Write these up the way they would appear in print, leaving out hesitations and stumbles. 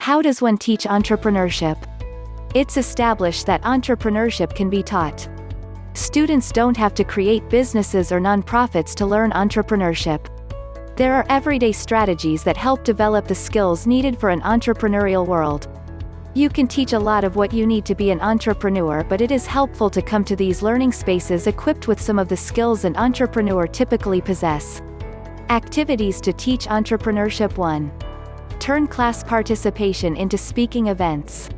How does one teach entrepreneurship? It's established that entrepreneurship can be taught. Students don't have to create businesses or nonprofits to learn entrepreneurship. There are everyday strategies that help develop the skills needed for an entrepreneurial world. You can teach a lot of what you need to be an entrepreneur, but it is helpful to come to these learning spaces equipped with some of the skills an entrepreneur typically possess. Activities to teach entrepreneurship. 1. Turn class participation into speaking events.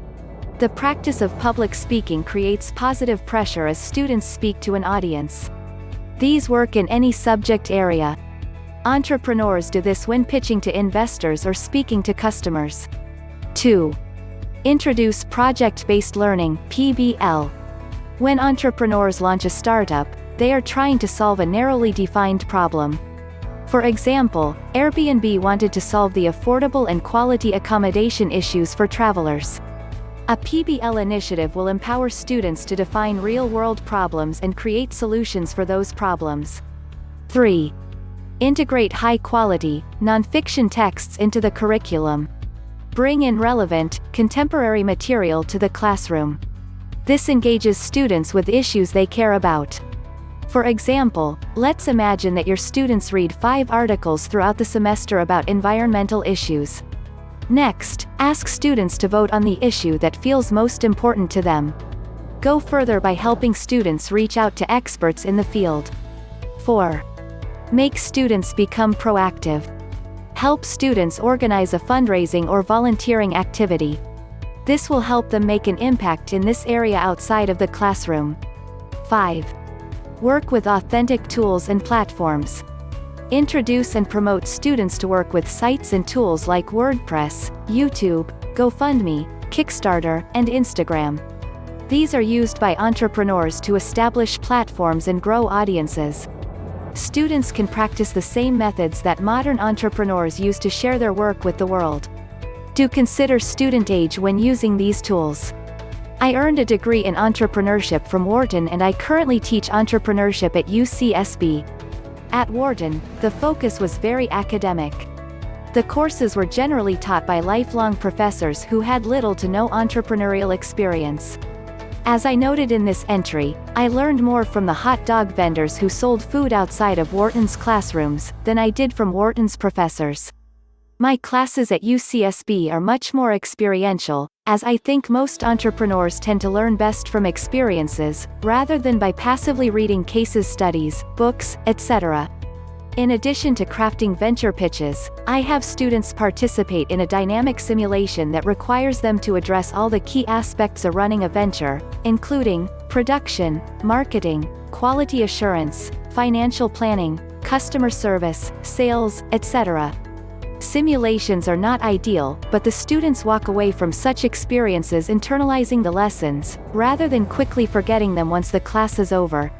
The practice of public speaking creates positive pressure as students speak to an audience. These work in any subject area. Entrepreneurs do this when pitching to investors or speaking to customers. 2. Introduce project-based learning, PBL. When entrepreneurs launch a startup, they are trying to solve a narrowly defined problem. For example, Airbnb wanted to solve the affordable and quality accommodation issues for travelers. A PBL initiative will empower students to define real-world problems and create solutions for those problems. 3. Integrate high-quality, nonfiction texts into the curriculum. Bring in relevant, contemporary material to the classroom. This engages students with issues they care about. For example, let's imagine that your students read 5 articles throughout the semester about environmental issues. Next, ask students to vote on the issue that feels most important to them. Go further by helping students reach out to experts in the field. 4. Make students become proactive. Help students organize a fundraising or volunteering activity. This will help them make an impact in this area outside of the classroom. 5. Work with authentic tools and platforms. Introduce and promote students to work with sites and tools like WordPress, YouTube, GoFundMe, Kickstarter, and Instagram. These are used by entrepreneurs to establish platforms and grow audiences. Students can practice the same methods that modern entrepreneurs use to share their work with the world. Do consider student age when using these tools. I earned a degree in entrepreneurship from Wharton and I currently teach entrepreneurship at UCSB. At Wharton, the focus was very academic. The courses were generally taught by lifelong professors who had little to no entrepreneurial experience. As I noted in this entry, I learned more from the hot dog vendors who sold food outside of Wharton's classrooms than I did from Wharton's professors. My classes at UCSB are much more experiential, as I think most entrepreneurs tend to learn best from experiences, rather than by passively reading case studies, books, etc. In addition to crafting venture pitches, I have students participate in a dynamic simulation that requires them to address all the key aspects of running a venture, including production, marketing, quality assurance, financial planning, customer service, sales, etc. Simulations are not ideal, but the students walk away from such experiences internalizing the lessons, rather than quickly forgetting them once the class is over.